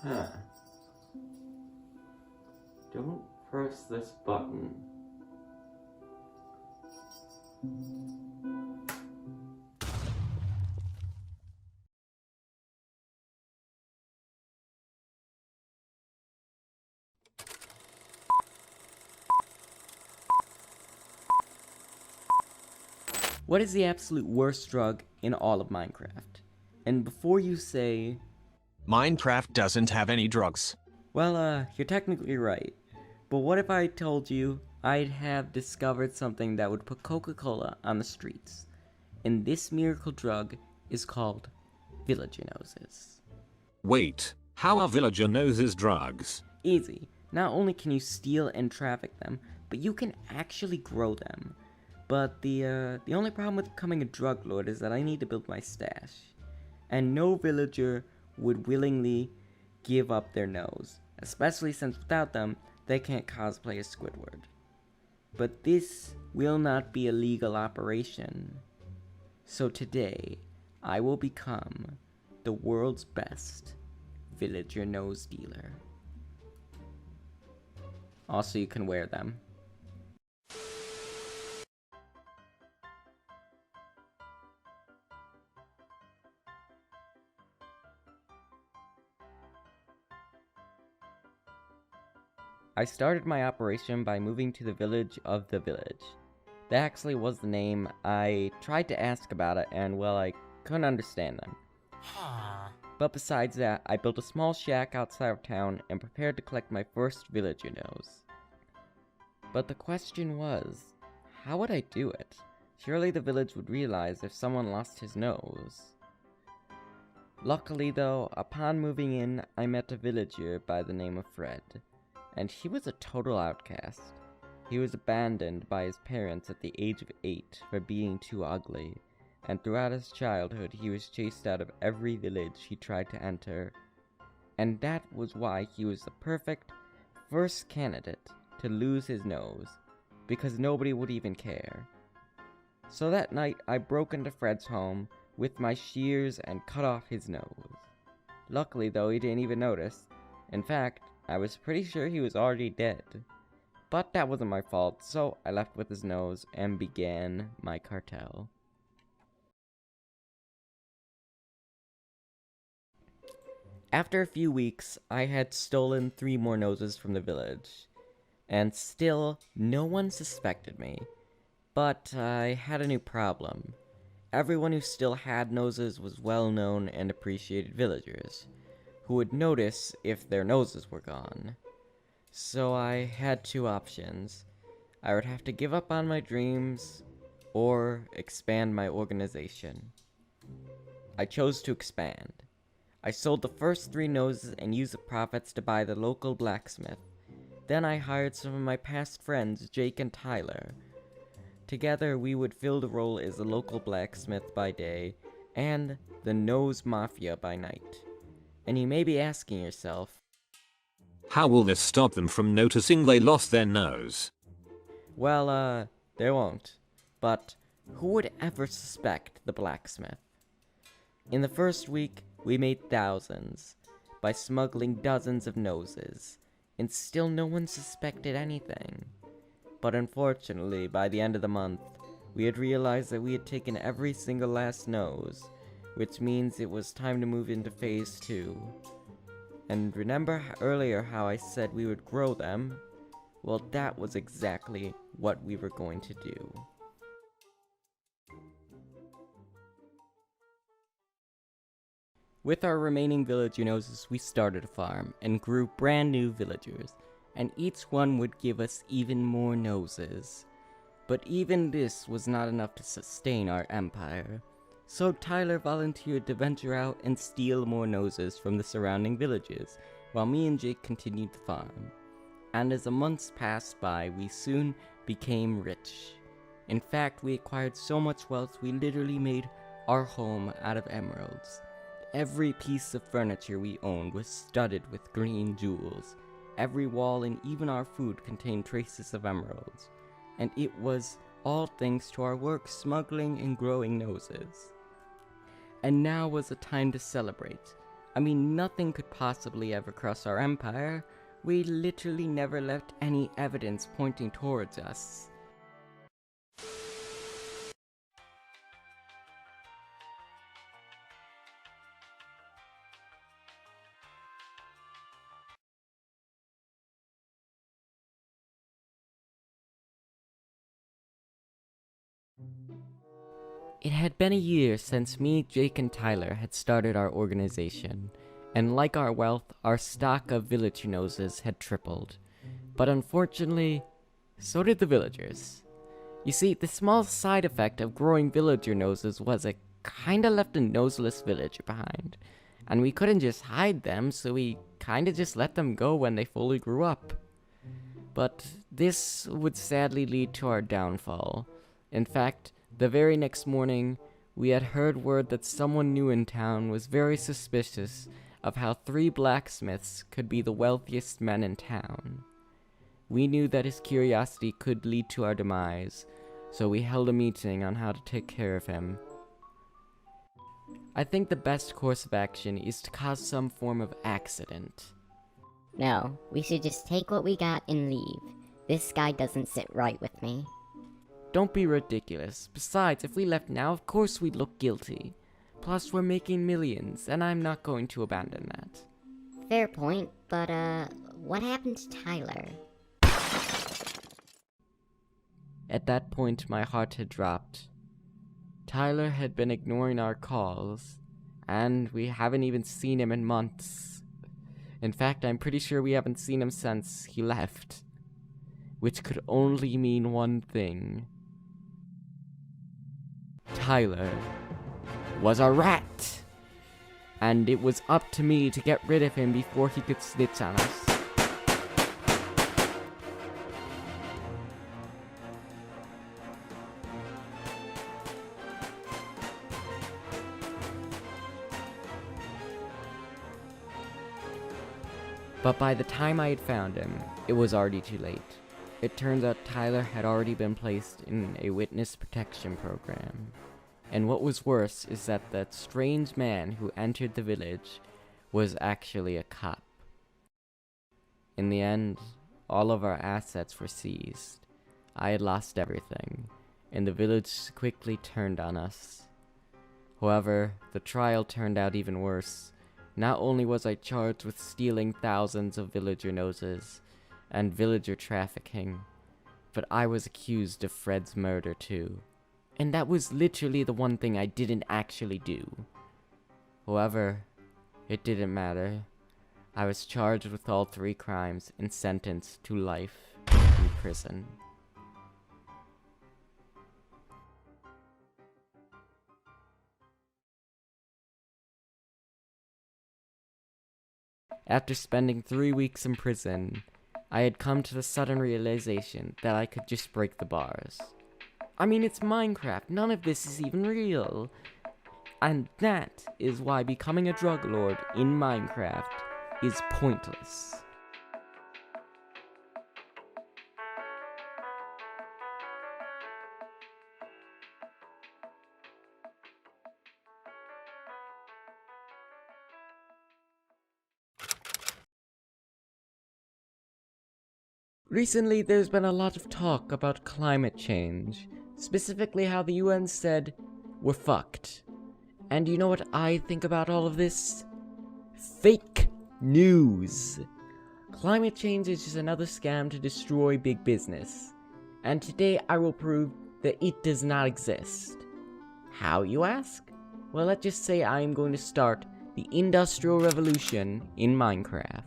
Huh. Don't press this button. What is the absolute worst drug in all of Minecraft? And before you say, Minecraft doesn't have any drugs. well, you're technically right. But what if I told you I'd have discovered something that would put Coca-Cola on the streets? And this miracle drug is called villager noses. Wait, how are villager noses drugs? Easy. Not only can you steal and traffic them, but you can actually grow them. But the only problem with becoming a drug lord is that I need to build my stash. And no villager would willingly give up their nose, especially since without them, they can't cosplay as Squidward. But this will not be a legal operation. So today, I will become the world's best villager nose dealer. Also, you can wear them. I started my operation by moving to the village of the village. That actually was the name. I tried to ask about it, and well, I couldn't understand them. But besides that, I built a small shack outside of town and prepared to collect my first villager nose. But the question was, how would I do it? Surely the village would realize if someone lost his nose. Luckily though, upon moving in, I met a villager by the name of Fred, and he was a total outcast. He was abandoned by his parents at the age of 8 for being too ugly, and throughout his childhood he was chased out of every village he tried to enter. And that was why he was the perfect first candidate to lose his nose, because nobody would even care. So that night I broke into Fred's home with my shears and cut off his nose. Luckily though, he didn't even notice. In fact, I was pretty sure he was already dead. But that wasn't my fault, so I left with his nose and began my cartel. After a few weeks, I had stolen 3 more noses from the village, and still no one suspected me. But I had a new problem. Everyone who still had noses was well-known and appreciated villagers, who would notice if their noses were gone. So I had 2 options. I would have to give up on my dreams, or expand my organization. I chose to expand. I sold the first 3 noses and used the profits to buy the local blacksmith. Then I hired some of my past friends, Jake and Tyler. Together we would fill the role as the local blacksmith by day, and the Nose Mafia by night. And you may be asking yourself, How will this stop them from noticing they lost their nose? well, there won't. But who would ever suspect the blacksmith? In the first week, we made thousands by smuggling dozens of noses, and still no one suspected anything. But unfortunately, by the end of the month, we had realized that we had taken every single last nose, which means it was time to move into phase 2. And remember earlier how I said we would grow them? Well, that was exactly what we were going to do. With our remaining villager noses, we started a farm and grew brand new villagers, and each one would give us even more noses. But even this was not enough to sustain our empire. So Tyler volunteered to venture out and steal more noses from the surrounding villages, while me and Jake continued to farm. And as the months passed by, we soon became rich. In fact, we acquired so much wealth we literally made our home out of emeralds. Every piece of furniture we owned was studded with green jewels. Every wall and even our food contained traces of emeralds. And it was all thanks to our work smuggling and growing noses. And now was the time to celebrate. I mean, nothing could possibly ever cross our empire. We literally never left any evidence pointing towards us. It had been a year since me, Jake, and Tyler had started our organization, and like our wealth, our stock of villager noses had tripled. But unfortunately, so did the villagers. You see, the small side effect of growing villager noses was it kinda left a noseless villager behind. And we couldn't just hide them, so we kinda just let them go when they fully grew up. But this would sadly lead to our downfall. In fact, the very next morning, we had heard word that someone new in town was very suspicious of how 3 blacksmiths could be the wealthiest men in town. We knew that his curiosity could lead to our demise, so we held a meeting on how to take care of him. I think the best course of action is to cause some form of accident. No, we should just take what we got and leave. This guy doesn't sit right with me. Don't be ridiculous. Besides, if we left now, of course we'd look guilty. Plus, we're making millions, and I'm not going to abandon that. Fair point, but what happened to Tyler? At that point, my heart had dropped. Tyler had been ignoring our calls, and we haven't even seen him in months. In fact, I'm pretty sure we haven't seen him since he left. Which could only mean one thing. Tyler was a rat! And it was up to me to get rid of him before he could snitch on us. But by the time I had found him, it was already too late. It turns out Tyler had already been placed in a witness protection program. And what was worse is that that strange man who entered the village was actually a cop. In the end, all of our assets were seized. I had lost everything, and the village quickly turned on us. However, the trial turned out even worse. Not only was I charged with stealing thousands of villager noses and villager trafficking, but I was accused of Fred's murder too. And that was literally the one thing I didn't actually do. However, it didn't matter. I was charged with all 3 crimes and sentenced to life in prison. After spending 3 weeks in prison, I had come to the sudden realization that I could just break the bars. I mean, it's Minecraft, none of this is even real. And that is why becoming a drug lord in Minecraft is pointless. Recently, there's been a lot of talk about climate change, specifically how the UN said, we're fucked. And you know what I think about all of this? Fake news! Climate change is just another scam to destroy big business. And today I will prove that it does not exist. How, you ask? Well, let's just say I am going to start the Industrial Revolution in Minecraft.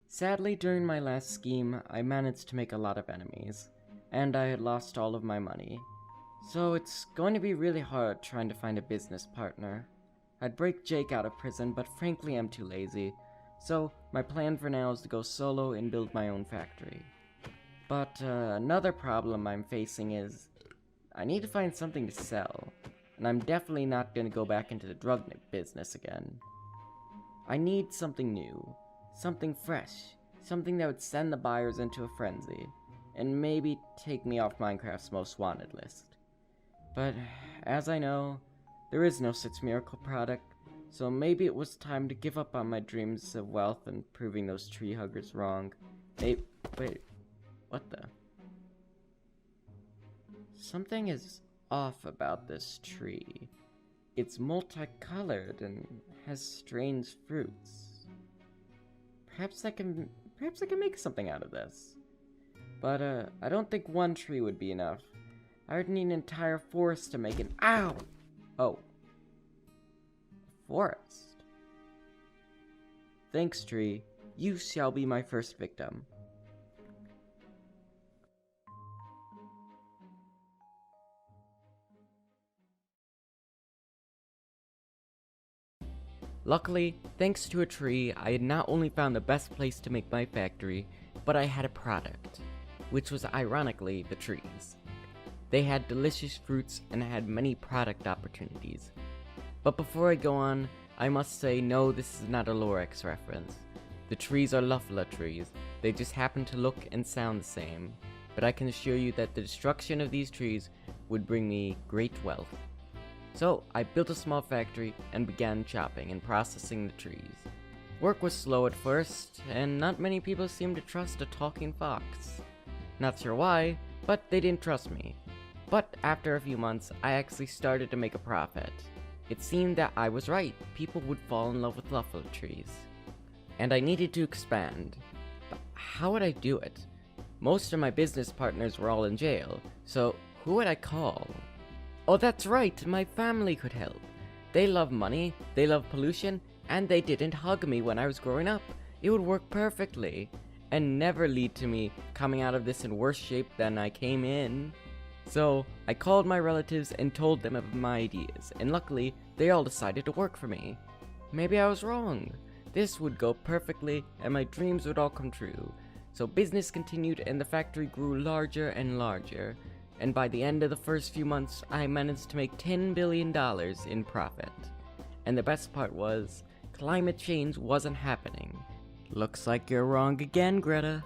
Sadly, during my last scheme, I managed to make a lot of enemies, and I had lost all of my money. So it's going to be really hard trying to find a business partner. I'd break Jake out of prison, but frankly I'm too lazy, so my plan for now is to go solo and build my own factory. But another problem I'm facing is, I need to find something to sell, and I'm definitely not going to go back into the drug business again. I need something new. Something fresh. Something that would send the buyers into a frenzy. And maybe take me off Minecraft's most wanted list. But, as I know, there is no such miracle product, so maybe it was time to give up on my dreams of wealth and proving those tree huggers wrong. Wait, what the? Something is off about this tree. It's multicolored and has strange fruits. Perhaps I can make something out of this. But, I don't think one tree would be enough. I would need an entire forest to make an— Ow! Oh. Forest. Thanks, tree. You shall be my first victim. Luckily, thanks to a tree, I had not only found the best place to make my factory, but I had a product, which was ironically the trees. They had delicious fruits and had many product opportunities. But before I go on, I must say no, this is not a Lorex reference. The trees are Luffala trees, they just happen to look and sound the same, but I can assure you that the destruction of these trees would bring me great wealth. So, I built a small factory and began chopping and processing the trees. Work was slow at first, and not many people seemed to trust a talking fox. Not sure why, but they didn't trust me. But after a few months, I actually started to make a profit. It seemed that I was right, people would fall in love with Luffala trees. And I needed to expand. But how would I do it? Most of my business partners were all in jail, so who would I call? Oh, that's right, my family could help. They love money, they love pollution, and they didn't hug me when I was growing up. It would work perfectly, and never lead to me coming out of this in worse shape than I came in. So, I called my relatives and told them of my ideas, and luckily, they all decided to work for me. Maybe I was wrong. This would go perfectly, and my dreams would all come true. So business continued, and the factory grew larger and larger. And by the end of the first few months, I managed to make $10 billion in profit. And the best part was, climate change wasn't happening. Looks like you're wrong again, Greta.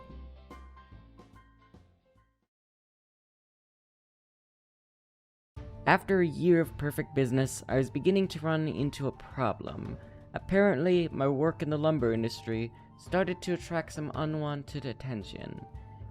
After a year of perfect business, I was beginning to run into a problem. Apparently, my work in the lumber industry started to attract some unwanted attention,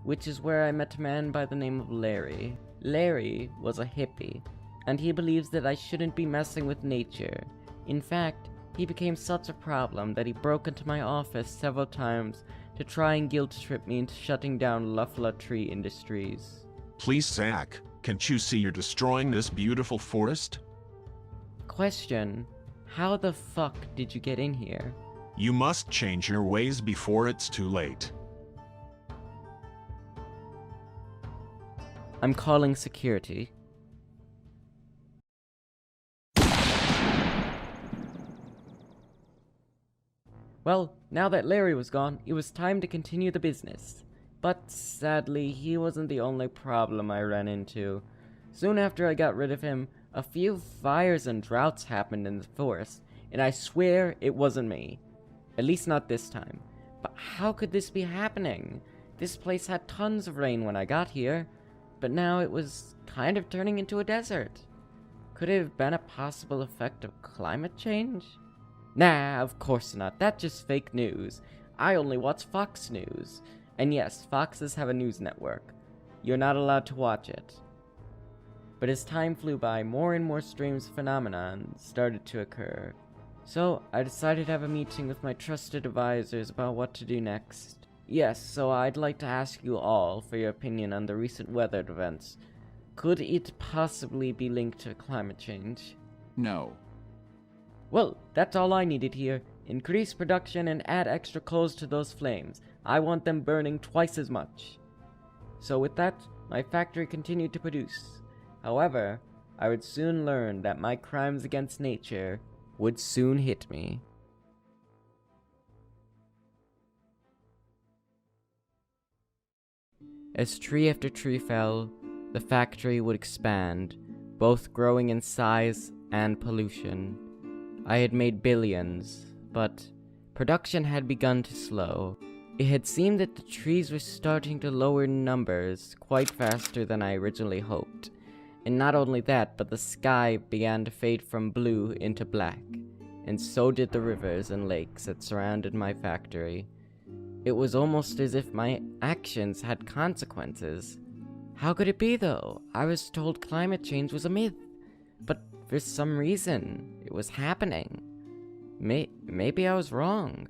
which is where I met a man by the name of Larry. Larry was a hippie, and he believes that I shouldn't be messing with nature. In fact, he became such a problem that he broke into my office several times to try and guilt trip me into shutting down Luffala Tree Industries. Please, Zach, can't you see you're destroying this beautiful forest? Question: how the fuck did you get in here? You must change your ways before it's too late. I'm calling security. Well, now that Larry was gone, it was time to continue the business. But sadly, he wasn't the only problem I ran into. Soon after I got rid of him, a few fires and droughts happened in the forest, and I swear it wasn't me. At least not this time. But how could this be happening? This place had tons of rain when I got here, but now it was kind of turning into a desert. Could it have been a possible effect of climate change? Nah, of course not. That's just fake news. I only watch Fox News. And yes, Foxes have a news network. You're not allowed to watch it. But as time flew by, more and more strange phenomenon started to occur. So, I decided to have a meeting with my trusted advisors about what to do next. Yes, so I'd like to ask you all for your opinion on the recent weather events. Could it possibly be linked to climate change? No. Well, that's all I needed here. Increase production and add extra coals to those flames. I want them burning twice as much. So with that, my factory continued to produce. However, I would soon learn that my crimes against nature would soon hit me. As tree after tree fell, the factory would expand, both growing in size and pollution. I had made billions, but Production had begun to slow. It had seemed that the trees were starting to lower in numbers quite faster than I originally hoped. And not only that, but the sky began to fade from blue into black, and so did the rivers and lakes that surrounded my factory. It was almost as if my actions had consequences. How could it be, though? I was told climate change was a myth, but for some reason, it was happening. Maybe I was wrong.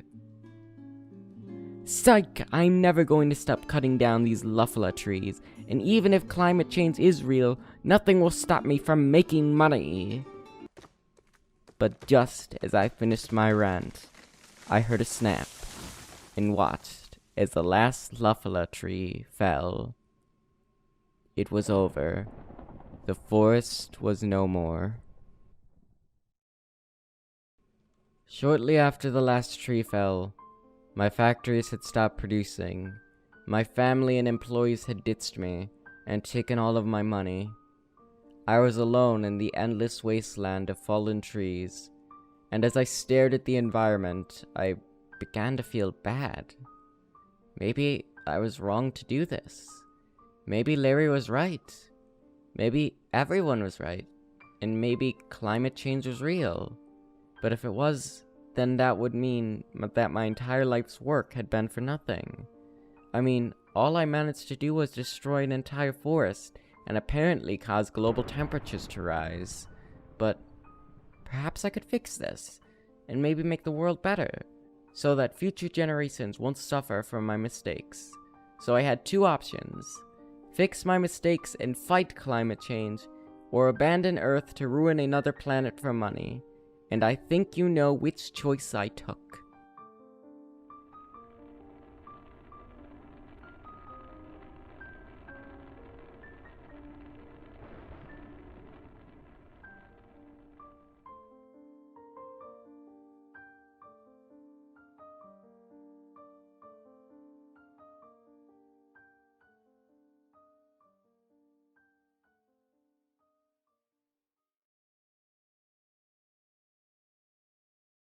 Psych! I'm never going to stop cutting down these Luffala trees, and even if climate change is real, nothing will stop me from making money. But just as I finished my rant, I heard a snap, and watched as the last Luffala tree fell. It was over. The forest was no more. Shortly after the last tree fell, my factories had stopped producing. My family and employees had ditched me and taken all of my money. I was alone in the endless wasteland of fallen trees, and as I stared at the environment, I began to feel bad. Maybe I was wrong to do this. Maybe Larry was right. Maybe everyone was right. And maybe climate change was real. But if it was, then that would mean that my entire life's work had been for nothing. I mean, all I managed to do was destroy an entire forest and apparently cause global temperatures to rise. But perhaps I could fix this and maybe make the world better so that future generations won't suffer from my mistakes. So I had two options: fix my mistakes and fight climate change, or abandon Earth to ruin another planet for money. And I think you know which choice I took.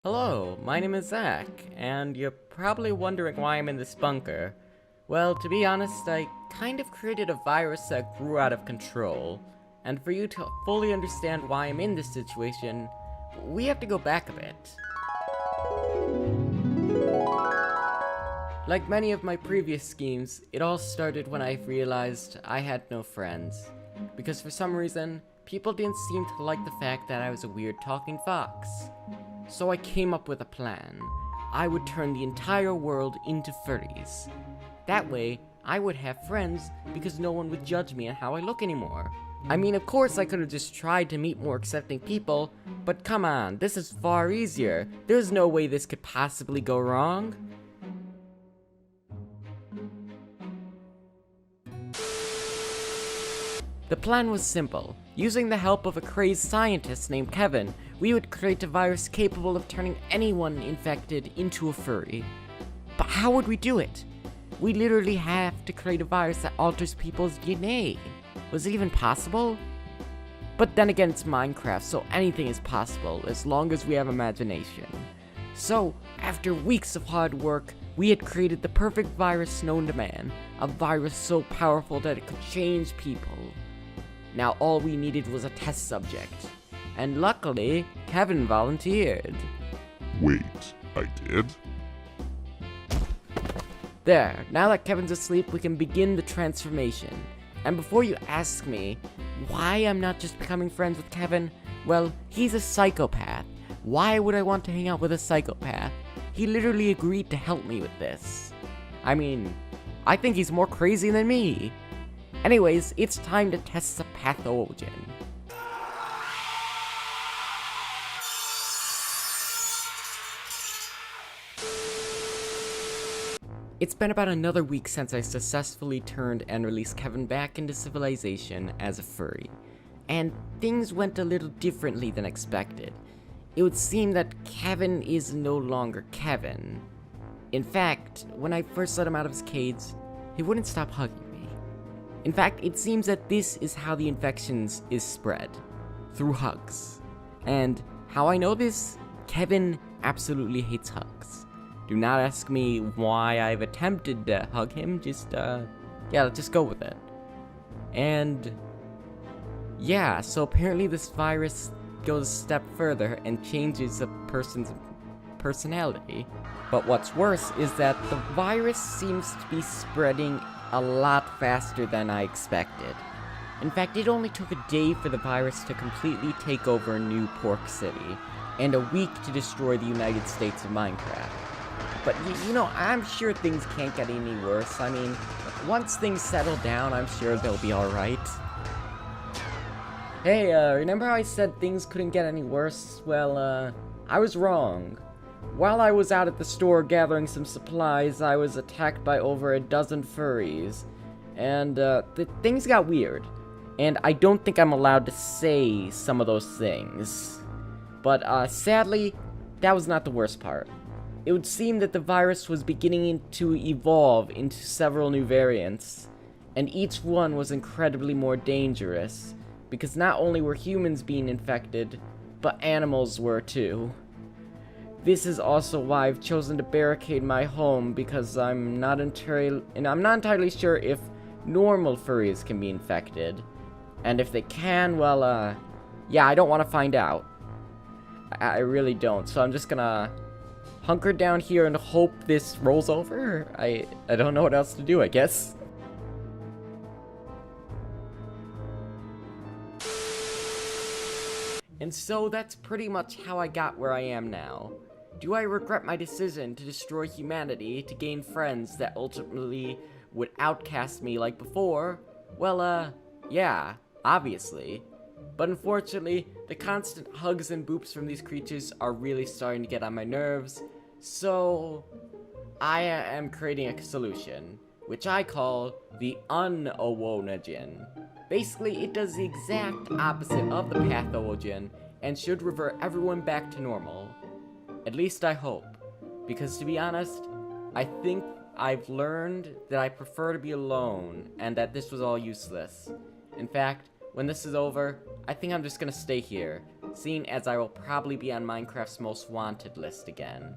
Hello, my name is Zach, and you're probably wondering why I'm in this bunker. Well, to be honest, I kind of created a virus that grew out of control. And for you to fully understand why I'm in this situation, we have to go back a bit. Like many of my previous schemes, it all started when I realized I had no friends. Because for some reason, people didn't seem to like the fact that I was a weird talking fox. So I came up with a plan. I would turn the entire world into furries. That way, I would have friends because no one would judge me on how I look anymore. I mean, of course I could have just tried to meet more accepting people, but come on, this is far easier. There's no way this could possibly go wrong. The plan was simple. Using the help of a crazed scientist named Kevin, we would create a virus capable of turning anyone infected into a furry. But how would we do it? We literally have to create a virus that alters people's DNA. Was it even possible? But then again, it's Minecraft, so anything is possible as long as we have imagination. So, after weeks of hard work, we had created the perfect virus known to man. A virus so powerful that it could change people. Now all we needed was a test subject. And luckily, Kevin volunteered. Wait, I did? There, now that Kevin's asleep, we can begin the transformation. And before you ask me why I'm not just becoming friends with Kevin, well, he's a psychopath. Why would I want to hang out with a psychopath? He literally agreed to help me with this. I mean, I think he's more crazy than me. Anyways, it's time to test the PathOwOgen. It's been about another week since I successfully turned and released Kevin back into civilization as a furry, and things went a little differently than expected. It would seem that Kevin is no longer Kevin. In fact, when I first let him out of his cage, he wouldn't stop hugging me. In fact, it seems that this is how the infections is spread, through hugs. And how I know this? Kevin absolutely hates hugs. Do not ask me why I've attempted to hug him, just, yeah, let's just go with it. And, yeah, so apparently this virus goes a step further and changes a person's personality. But what's worse is that the virus seems to be spreading a lot faster than I expected. In fact, it only took a day for the virus to completely take over New Pork City, and a week to destroy the United States of Minecraft. But, you know, I'm sure things can't get any worse. I mean, once things settle down, I'm sure they'll be alright. Hey, remember how I said things couldn't get any worse? Well, I was wrong. While I was out at the store gathering some supplies, I was attacked by over a dozen furries. And, things got weird. And I don't think I'm allowed to say some of those things. But, sadly, that was not the worst part. It would seem that the virus was beginning to evolve into several new variants, and each one was incredibly more dangerous, because not only were humans being infected, but animals were too. This is also why I've chosen to barricade my home, because I'm not entirely sure if normal furries can be infected. And if they can, well, yeah, I don't want to find out. I really don't, so I'm just gonna hunker down here and hope this rolls over. I don't know what else to do, I guess. And so that's pretty much how I got where I am now. Do I regret my decision to destroy humanity to gain friends that ultimately would outcast me like before? Well, yeah, obviously. But unfortunately, the constant hugs and boops from these creatures are really starting to get on my nerves, so I am creating a solution, which I call the PathOwOgen. Basically, it does the exact opposite of the PathOwOgen and should revert everyone back to normal. At least I hope, because to be honest, I think I've learned that I prefer to be alone and that this was all useless. In fact, when this is over, I think I'm just gonna stay here, seeing as I will probably be on Minecraft's most wanted list again.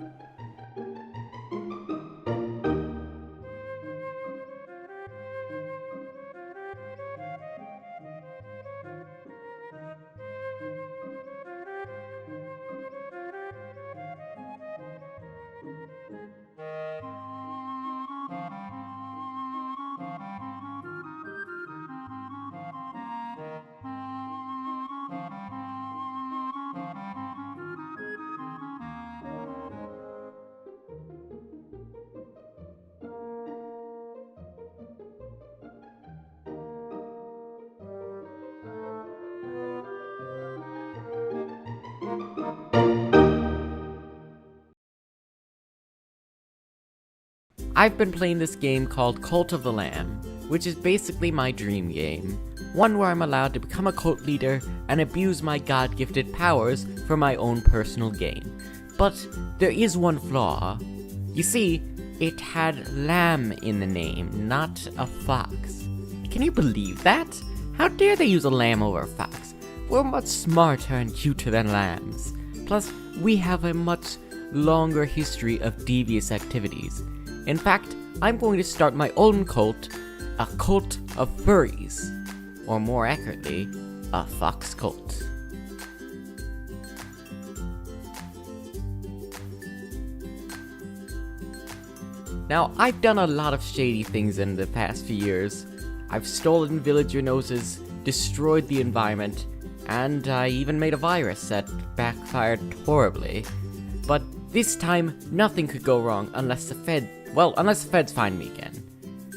I've been playing this game called Cult of the Lamb, which is basically my dream game. One where I'm allowed to become a cult leader and abuse my god-gifted powers for my own personal gain. But there is one flaw. You see, it had lamb in the name, not a fox. Can you believe that? How dare they use a lamb over a fox? We're much smarter and cuter than lambs. Plus, we have a much longer history of devious activities. In fact, I'm going to start my own cult, a cult of furries. Or more accurately, a fox cult. Now, I've done a lot of shady things in the past few years. I've stolen villager noses, destroyed the environment, and I even made a virus that backfired horribly. But this time, nothing could go wrong unless the feds find me again.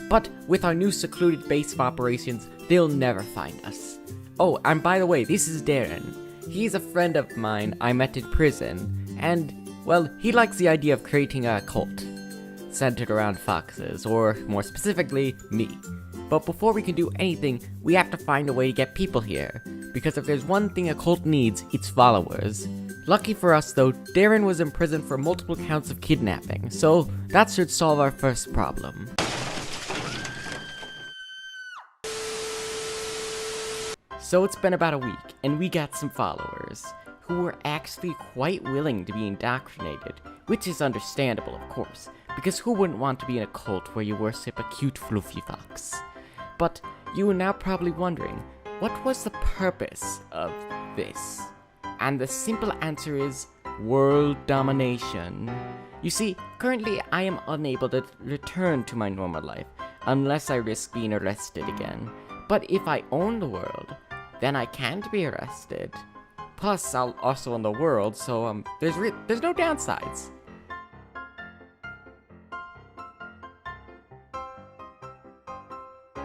But with our new secluded base of operations, they'll never find us. Oh, and by the way, this is Darren. He's a friend of mine I met in prison, and, well, he likes the idea of creating a cult centered around foxes, or more specifically, me. But before we can do anything, we have to find a way to get people here, because if there's one thing a cult needs, it's followers. Lucky for us though, Darren was in prison for multiple counts of kidnapping, so that should solve our first problem. So it's been about a week, and we got some followers. who were actually quite willing to be indoctrinated, which is understandable, of course, because who wouldn't want to be in a cult where you worship a cute fluffy fox? But you are now probably wondering, what was the purpose of this? And the simple answer is world domination. You see, currently I am unable to return to my normal life unless I risk being arrested again. But if I own the world, then I can't be arrested. Plus, I'll also own the world, so there's no downsides.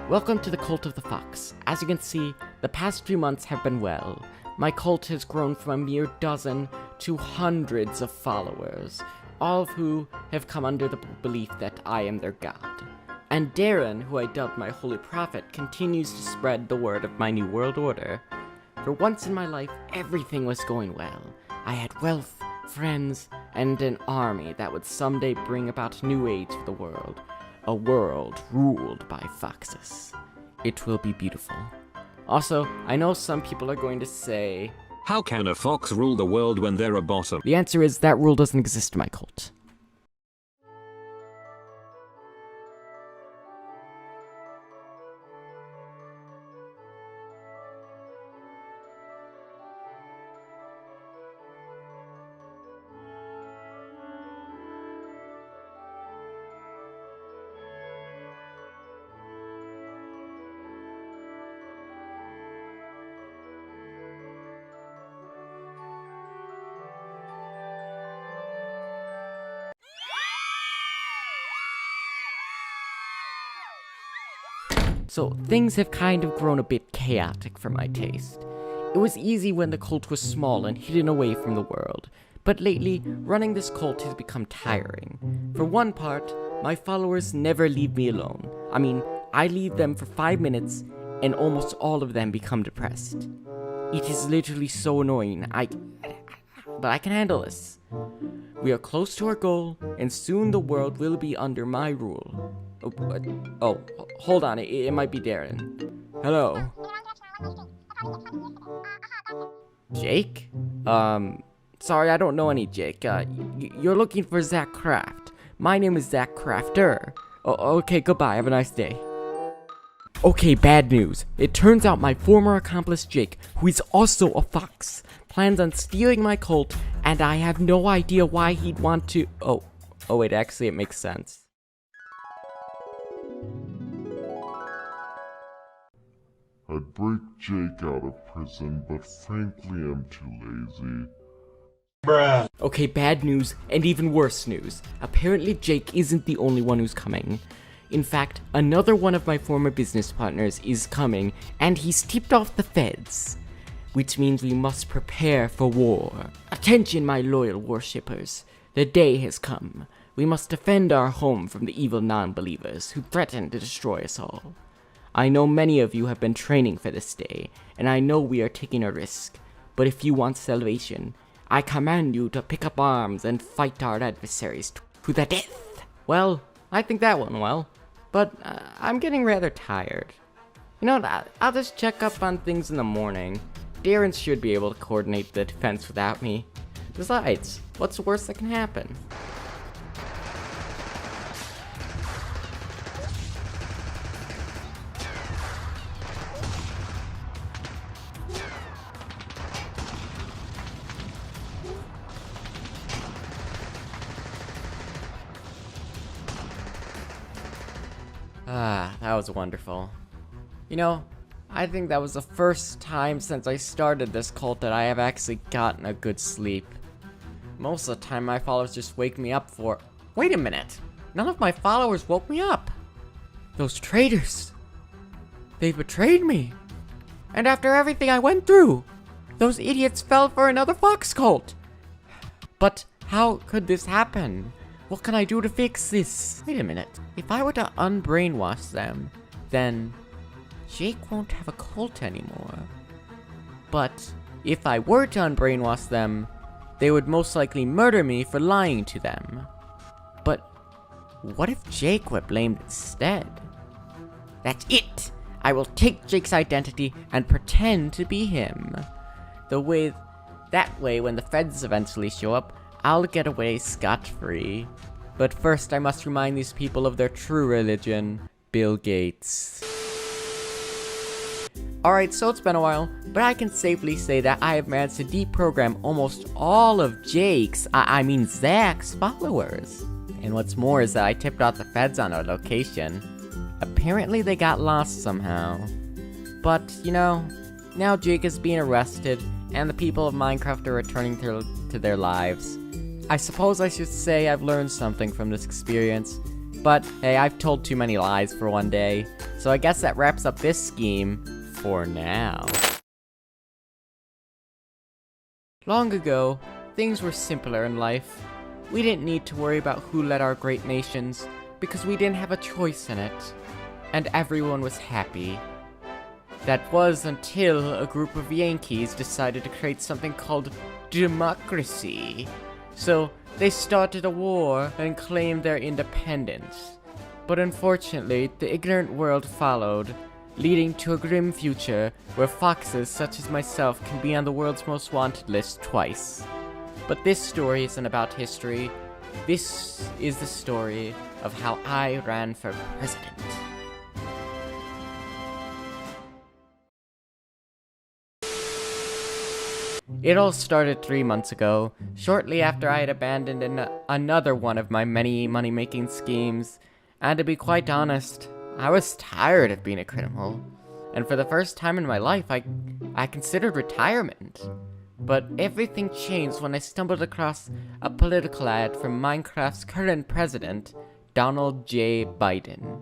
Welcome to the Cult of the Fox. As you can see, the past few months have been well. My cult has grown from a mere dozen to hundreds of followers, all of who have come under the belief that I am their god. And Darren, who I dubbed my holy prophet, continues to spread the word of my new world order. For once in my life, everything was going well. I had wealth, friends, and an army that would someday bring about a new age for the world. A world ruled by foxes. It will be beautiful. Also, I know some people are going to say, How can a fox rule the world when they're a bottom? the answer is that rule doesn't exist in my cult. So things have kind of grown a bit chaotic for my taste. It was easy when the cult was small and hidden away from the world, but lately, running this cult has become tiring. For one part, my followers never leave me alone. I mean, I leave them for 5 minutes, and almost all of them become depressed. It is literally so annoying, but I can handle this. We are close to our goal, and soon the world will be under my rule. Hold on, it might be Darren. Hello. Jake? Sorry, I don't know any Jake. You're looking for Zach Kraft. My name is Zach Crafter. Okay, goodbye, have a nice day. Okay, bad news. It turns out my former accomplice Jake, who is also a fox, plans on stealing my cult, and I have no idea why he'd want to— Oh wait, actually it makes sense. I'd break Jake out of prison, but frankly I'm too lazy. Okay, bad news, and even worse news. Apparently Jake isn't the only one who's coming. In fact, another one of my former business partners is coming, and he's tipped off the feds. Which means we must prepare for war. Attention, my loyal worshippers. The day has come. We must defend our home from the evil non-believers who threaten to destroy us all. I know many of you have been training for this day, and I know we are taking a risk. But if you want salvation, I command you to pick up arms and fight our adversaries to the death. Well, I think that went well, but I'm getting rather tired. You know what, I'll just check up on things in the morning. Darren should be able to coordinate the defense without me. Besides, what's the worst that can happen? That was wonderful. You know, I think that was the first time since I started this cult that I have actually gotten a good sleep. Most of the time my followers just wake me up for— Wait a minute! None of my followers woke me up! Those traitors! They betrayed me! And after everything I went through, those idiots fell for another fox cult! But how could this happen? What can I do to fix this? Wait a minute. If I were to unbrainwash them, then Jake won't have a cult anymore. But if I were to unbrainwash them, they would most likely murder me for lying to them. But what if Jake were blamed instead? That's it! I will take Jake's identity and pretend to be him. The way That way, when the feds eventually show up, I'll get away scot-free. But first, I must remind these people of their true religion, Bill Gates. Alright, so it's been a while, but I can safely say that I have managed to deprogram almost all of Jake's, I mean Zach's followers. And what's more is that I tipped off the feds on our location. Apparently they got lost somehow. But, you know, now Jake is being arrested, and the people of Minecraft are returning to their lives. I suppose I should say I've learned something from this experience, but hey, I've told too many lies for one day, so I guess that wraps up this scheme for now. Long ago, things were simpler in life. We didn't need to worry about who led our great nations, because we didn't have a choice in it, and everyone was happy. That was until a group of Yankees decided to create something called democracy. So they started a war and claimed their independence. But unfortunately, the ignorant world followed, leading to a grim future where foxes such as myself can be on the world's most wanted list twice. But this story isn't about history. This is the story of how I ran for president. It all started 3 months ago, shortly after I had abandoned another one of my many money-making schemes. And to be quite honest, I was tired of being a criminal. And for the first time in my life, I considered retirement. But everything changed when I stumbled across a political ad from Minecraft's current president, Donald J. Biden.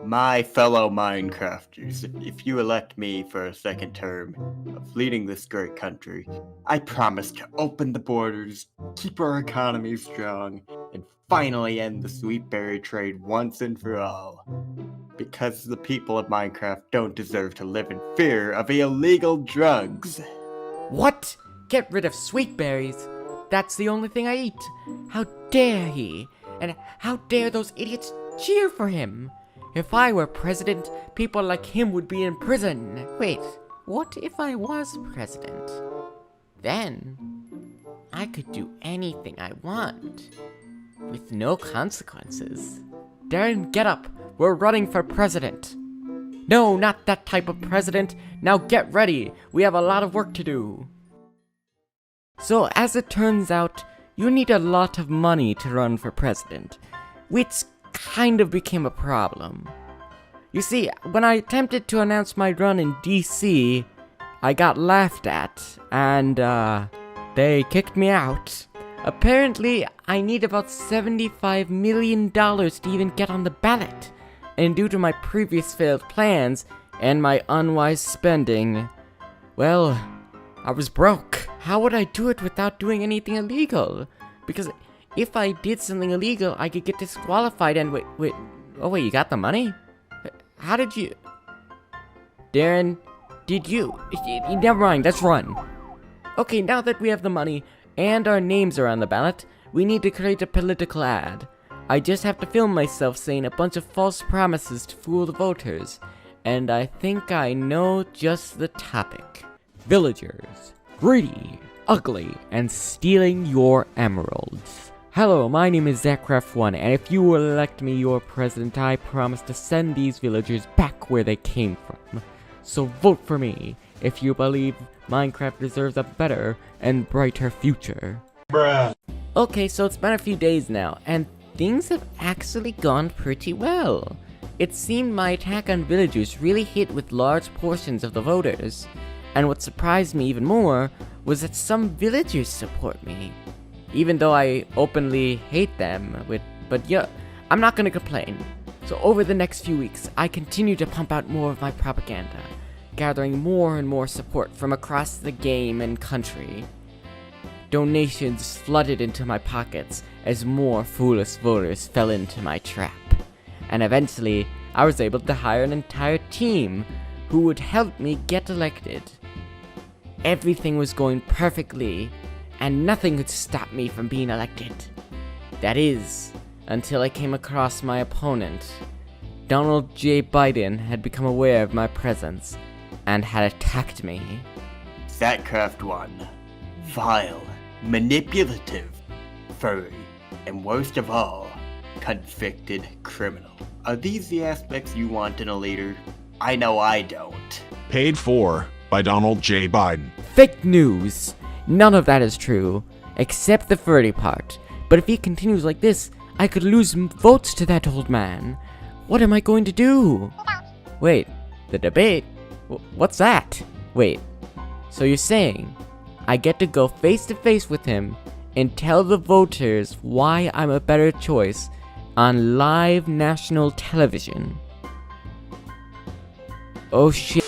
My fellow Minecrafters, if you elect me for a second term of leading this great country, I promise to open the borders, keep our economy strong, and finally end the sweet berry trade once and for all. Because the people of Minecraft don't deserve to live in fear of illegal drugs. What? Get rid of sweet berries? That's the only thing I eat. How dare he? And how dare those idiots cheer for him? If I were president, people like him would be in prison. Wait, what if I was president? Then, I could do anything I want, with no consequences. Darren, get up! We're running for president! No, not that type of president! Now get ready! We have a lot of work to do! So, as it turns out, you need a lot of money to run for president, which kind of became a problem. You see, when I attempted to announce my run in DC, I got laughed at, and they kicked me out. Apparently, I need about $75 million to even get on the ballot, and due to my previous failed plans and my unwise spending, well, I was broke. How would I do it without doing anything illegal? Because if I did something illegal, I could get disqualified and wait, you got the money? How did you... Darren, did you... Never mind, let's run. Okay, now that we have the money, and our names are on the ballot, we need to create a political ad. I just have to film myself saying a bunch of false promises to fool the voters, and I think I know just the topic. Villagers, greedy, ugly, and stealing your emeralds. Hello, my name is Zackraft1, and if you will elect me your president, I promise to send these villagers back where they came from. So vote for me, if you believe Minecraft deserves a better and brighter future. Bruh. Okay, so it's been a few days now, and things have actually gone pretty well. It seemed my attack on villagers really hit with large portions of the voters, and what surprised me even more was that some villagers support me. Even though I openly hate them, but yeah, I'm not gonna complain. So over the next few weeks, I continue to pump out more of my propaganda, gathering more and more support from across the game and country. Donations flooded into my pockets as more foolish voters fell into my trap. And eventually, I was able to hire an entire team who would help me get elected. Everything was going perfectly, and nothing could stop me from being elected. That is, until I came across my opponent. Donald J. Biden had become aware of my presence, and had attacked me. Zackraft1, vile, manipulative, furry, and worst of all, convicted criminal. Are these the aspects you want in a leader? I know I don't. Paid for by Donald J. Biden. Fake news! None of that is true, except the furry part. But if he continues like this, I could lose votes to that old man. What am I going to do? Wait, the debate? What's that? Wait, so you're saying I get to go face to face with him and tell the voters why I'm a better choice on live national television? Oh shit.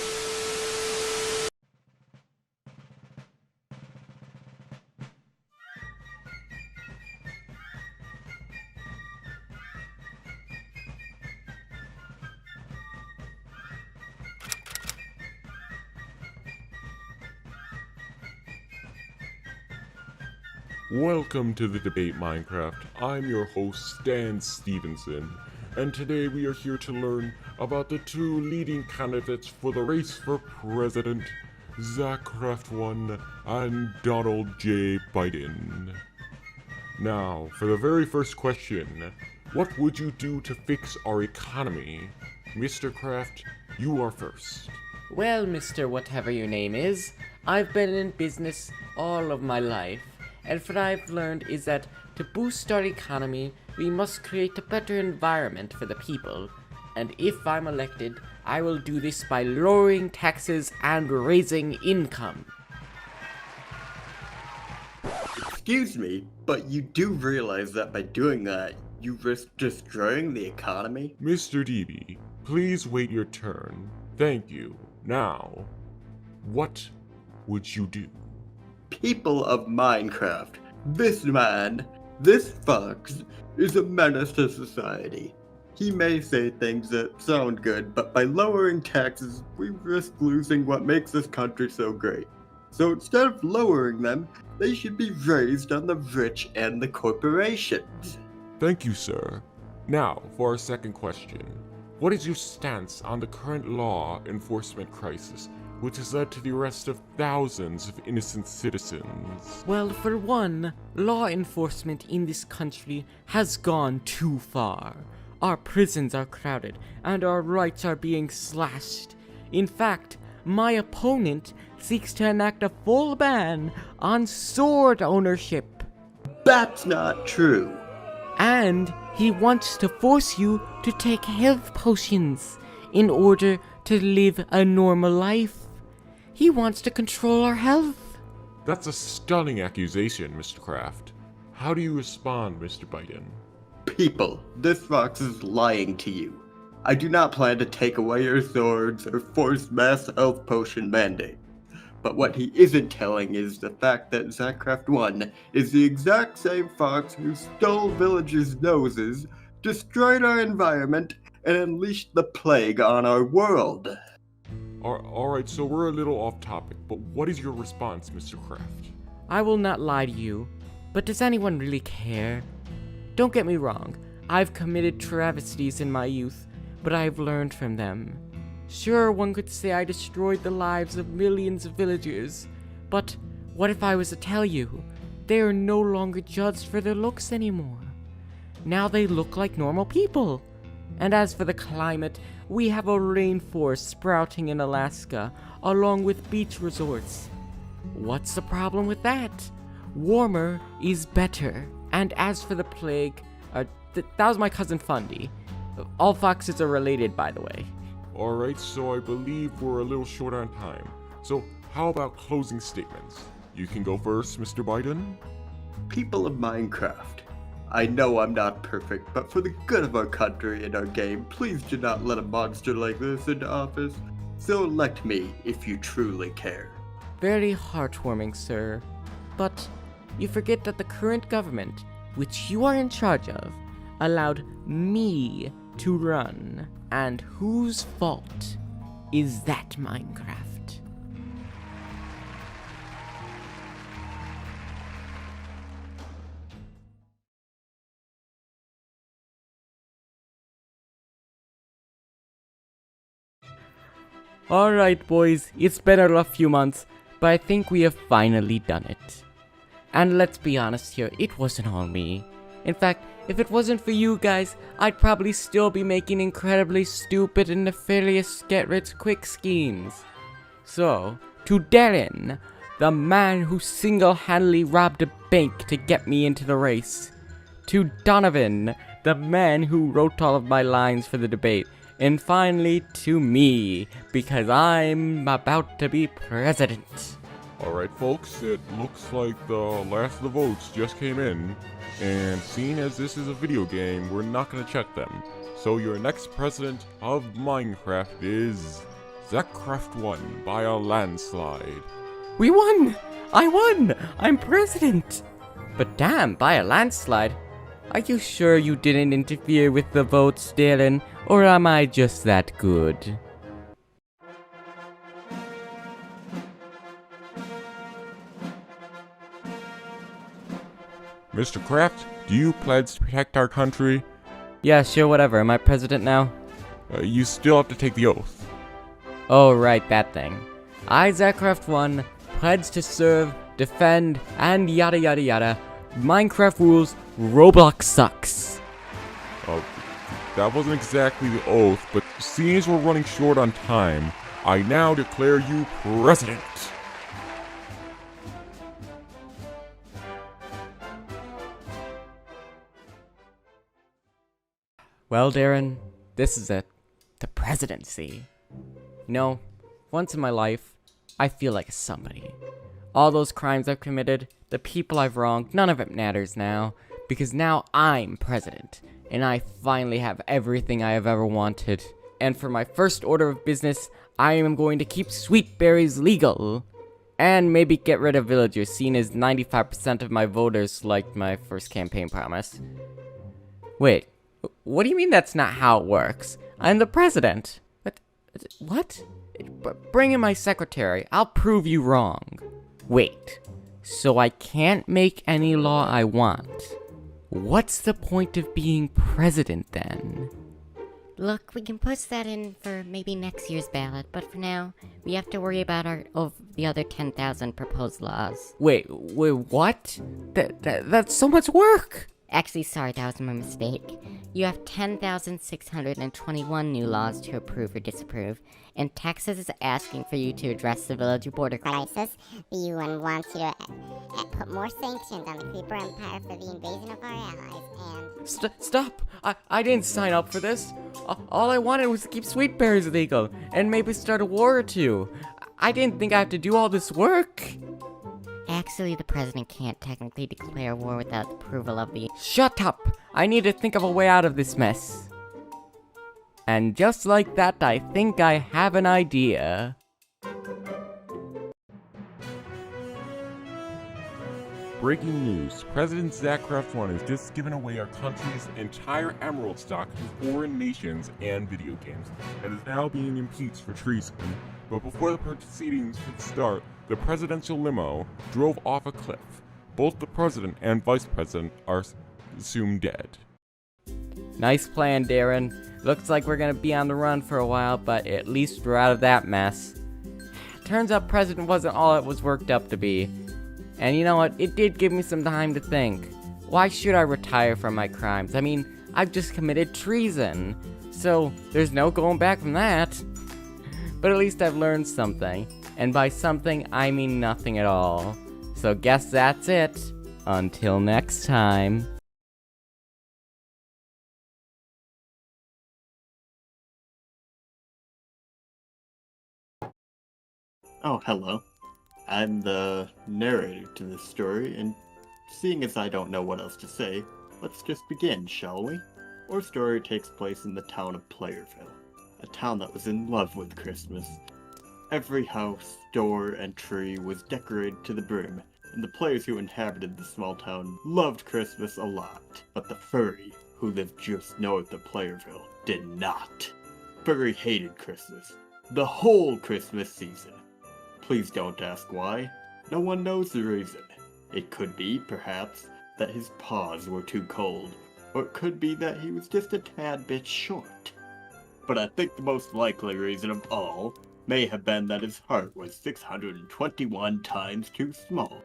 Welcome to the Debate Minecraft. I'm your host, Stan Stevenson, and today we are here to learn about the two leading candidates for the race for president, Zachcraft1 and Donald J. Biden. Now, for the very first question, what would you do to fix our economy? Mr. Kraft, you are first. Well, Mr. Whatever your name is, I've been in business all of my life. And what I've learned is that to boost our economy, we must create a better environment for the people. And if I'm elected, I will do this by lowering taxes and raising income. Excuse me, but you do realize that by doing that, you risk destroying the economy? Mr. DB, please wait your turn. Thank you. Now, what would you do? People of Minecraft, this man, this fox, is a menace to society. He may say things that sound good, but by lowering taxes, we risk losing what makes this country so great. So instead of lowering them, they should be raised on the rich and the corporations. Thank you, sir. Now, for our second question. What is your stance on the current law enforcement crisis, which has led to the arrest of thousands of innocent citizens? Well, for one, law enforcement in this country has gone too far. Our prisons are crowded, and our rights are being slashed. In fact, my opponent seeks to enact a full ban on sword ownership. That's not true. And he wants to force you to take health potions in order to live a normal life. He wants to control our health. That's a stunning accusation, Mr. Kraft. How do you respond, Mr. Biden? People, this fox is lying to you. I do not plan to take away your swords or force mass health potion mandate. But what he isn't telling is the fact that Zachcraft1 is the exact same fox who stole villagers' noses, destroyed our environment, and unleashed the plague on our world. Alright, so we're a little off topic, but what is your response, Mr. Kraft? I will not lie to you, but does anyone really care? Don't get me wrong, I've committed travesties in my youth, but I've learned from them. Sure, one could say I destroyed the lives of millions of villagers, but what if I was to tell you, they are no longer judged for their looks anymore. Now they look like normal people. And as for the climate, we have a rainforest sprouting in Alaska, along with beach resorts. What's the problem with that? Warmer is better. And as for the plague, that was my cousin Fundy. All foxes are related, by the way. Alright, so I believe we're a little short on time. So how about closing statements? You can go first, Mr. Biden. People of Minecraft, I know I'm not perfect, but for the good of our country and our game, please do not let a monster like this into office. So elect me if you truly care. Very heartwarming, sir. But you forget that the current government, which you are in charge of, allowed me to run. And whose fault is that, Minecraft? Alright, boys, it's been a rough few months, but I think we have finally done it. And let's be honest here, it wasn't all me. In fact, if it wasn't for you guys, I'd probably still be making incredibly stupid and nefarious get-rich-quick schemes. So, to Darren, the man who single-handedly robbed a bank to get me into the race. To Donovan, the man who wrote all of my lines for the debate. And finally, to me, because I'm about to be president. Alright folks, it looks like the last of the votes just came in, and seeing as this is a video game, we're not gonna check them. So your next president of Minecraft is Zachcraft1 by a landslide. We won! I won! I'm president! But damn, by a landslide. Are you sure you didn't interfere with the votes, Dylan? Or am I just that good? Mr. Kraft, do you pledge to protect our country? Yeah, sure, whatever. Am I president now? You still have to take the oath. Oh, right, that thing. I, Zachcraft1, pledge to serve, defend, and yada yada yada. Minecraft rules, Roblox sucks. That wasn't exactly the oath, but seeing as we're running short on time, I now declare you president. Well, Darren, this is it. The presidency. You know, once in my life, I feel like somebody. All those crimes I've committed, the people I've wronged, none of it matters now. Because now I'm president. And I finally have everything I have ever wanted. And for my first order of business, I am going to keep sweet berries legal. And maybe get rid of villagers, seeing as 95% of my voters liked my first campaign promise. Wait, what do you mean that's not how it works? I'm the president. What? Bring in my secretary. I'll prove you wrong. Wait, so I can't make any law I want? What's the point of being president then? Look, we can push that in for maybe next year's ballot, but for now, we have to worry about the other 10,000 proposed laws. Wait, what? That's so much work! Actually, sorry, that was my mistake. You have 10,621 new laws to approve or disapprove, and Texas is asking for you to address the village border crisis. The UN wants you to put more sanctions on the Creeper Empire for the invasion of our allies, and... Stop! I didn't sign up for this. All I wanted was to keep sweet berries legal, and maybe start a war or two. I didn't think I had to do all this work. Actually, the president can't technically declare war without the approval of the... Shut up! I need to think of a way out of this mess. And just like that, I think I have an idea. Breaking news, President Zachcraft1 has just given away our country's entire emerald stock to foreign nations and video games, and is now being impeached for treason. But before the proceedings could start, the presidential limo drove off a cliff. Both the president and vice president are assumed dead. Nice plan, Darren. Looks like we're gonna be on the run for a while, but at least we're out of that mess. Turns out president wasn't all it was worked up to be. And you know what? It did give me some time to think. Why should I retire from my crimes? I mean, I've just committed treason. So, there's no going back from that. But at least I've learned something. And by something, I mean nothing at all. So guess that's it. Until next time. Oh, hello. I'm the narrator to this story, and seeing as I don't know what else to say, let's just begin, shall we? Our story takes place in the town of Playerville, a town that was in love with Christmas. Every house, door, and tree was decorated to the brim, and the players who inhabited the small town loved Christmas a lot. But the furry, who lived just north of Playerville, did not. Furry hated Christmas, the whole Christmas season. Please don't ask why. No one knows the reason. It could be, perhaps, that his paws were too cold, or it could be that he was just a tad bit short. But I think the most likely reason of all may have been that his heart was 621 times too small.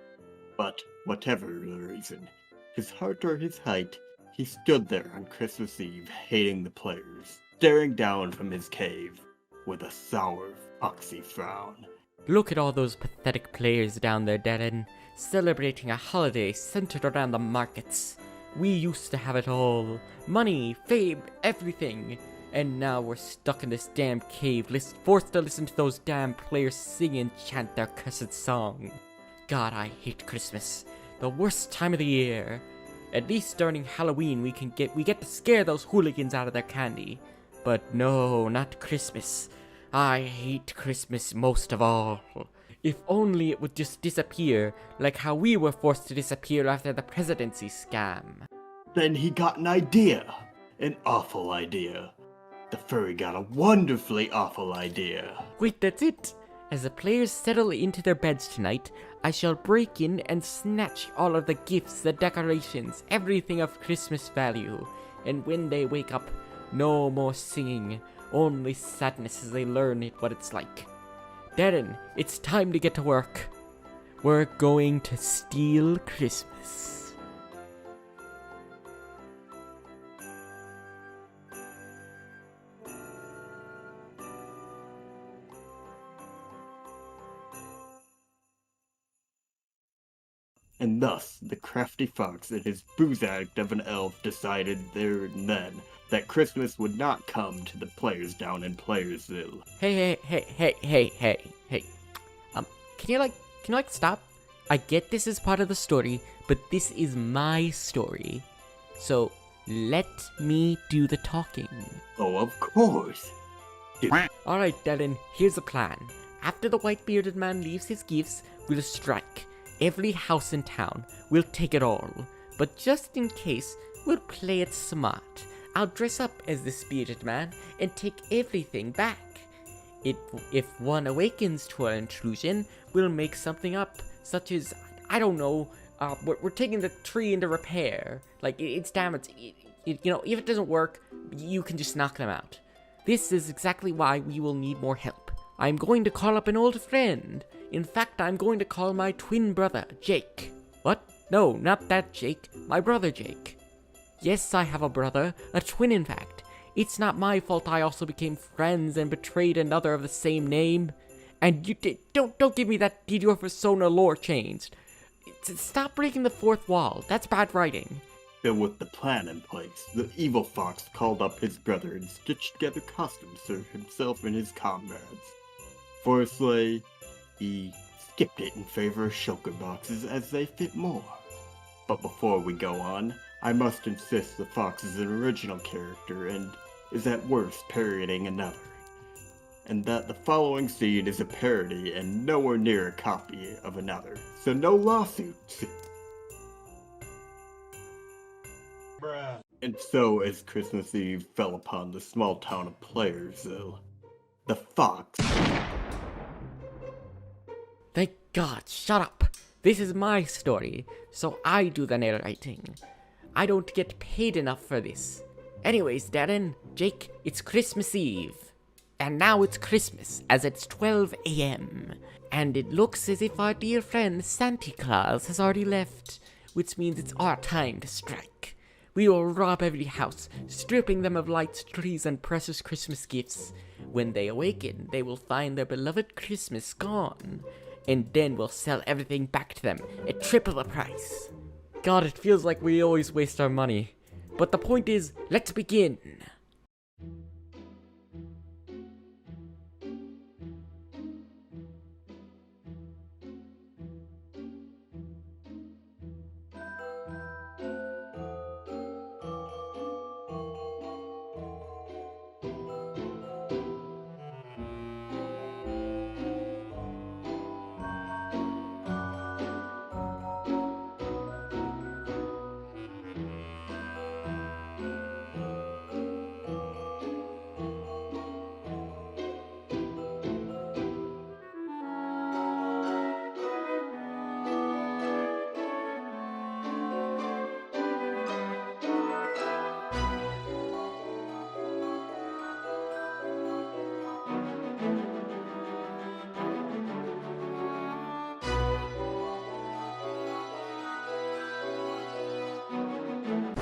But whatever the reason, his heart or his height, he stood there on Christmas Eve hating the players, staring down from his cave with a sour, foxy frown. Look at all those pathetic players down there, Darren, celebrating a holiday centered around the markets. We used to have it all. Money, fame, everything. And now we're stuck in this damn cave, forced to listen to those damn players sing and chant their cursed song. God, I hate Christmas. The worst time of the year. At least during Halloween we get to scare those hooligans out of their candy. But no, not Christmas. I hate Christmas most of all. If only it would just disappear, like how we were forced to disappear after the presidency scam. Then he got an idea. An awful idea. The furry got a wonderfully awful idea. Wait, that's it! As the players settle into their beds tonight, I shall break in and snatch all of the gifts, the decorations, everything of Christmas value. And when they wake up, no more singing, only sadness as they learn what it's like. Darren, it's time to get to work. We're going to steal Christmas. And thus, the crafty fox and his booze addict of an elf decided there and then that Christmas would not come to the players down in Playersville. Hey. Can you stop? I get this is part of the story, but this is my story. So, let me do the talking. Oh, of course. Alright, Darren, here's the plan. After the white-bearded man leaves his gifts, we'll strike. Every house in town. We'll take it all. But just in case, we'll play it smart. I'll dress up as this bearded man and take everything back. If one awakens to our intrusion, we'll make something up, such as, I don't know, we're taking the tree into repair. Like, it's damaged. If it doesn't work, you can just knock them out. This is exactly why we will need more help. I'm going to call up an old friend. In fact, I'm going to call my twin brother, Jake. What? No, not that Jake. My brother, Jake. Yes, I have a brother. A twin, in fact. It's not my fault I also became friends and betrayed another of the same name. And you don't give me that did your persona lore changed. Stop breaking the fourth wall. That's bad writing. So with the plan in place, the evil fox called up his brother and stitched together costumes for himself and his comrades. Firstly, he skipped it in favor of shulker boxes as they fit more. But before we go on, I must insist the fox is an original character and is at worst parodying another. And that the following scene is a parody and nowhere near a copy of another. So no lawsuits. Bruh. And so as Christmas Eve fell upon the small town of Playersville, the fox... Thank God, shut up. This is my story, so I do the narrating. I don't get paid enough for this. Anyways, Darren, Jake, it's Christmas Eve. And now it's Christmas, as it's 12 a.m. And it looks as if our dear friend Santa Claus has already left, which means it's our time to strike. We will rob every house, stripping them of lights, trees, and precious Christmas gifts. When they awaken, they will find their beloved Christmas gone. And then we'll sell everything back to them at triple the price. God, it feels like we always waste our money. But the point is, let's begin.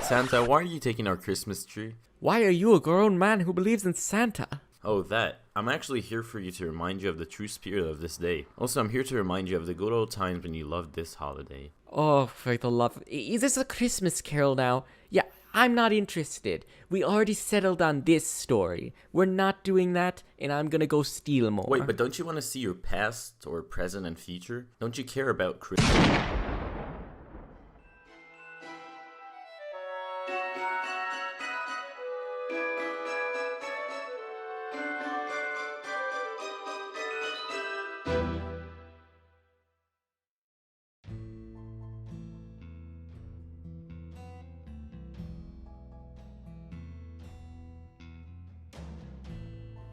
Santa, why are you taking our Christmas tree? Why are you a grown man who believes in Santa? Oh, that. I'm actually here for you to remind you of the true spirit of this day. Also, I'm here to remind you of the good old times when you loved this holiday. Oh, for the love... Is this a Christmas carol now? Yeah, I'm not interested. We already settled on this story. We're not doing that, and I'm gonna go steal more. Wait, but don't you want to see your past or present and future? Don't you care about Christmas?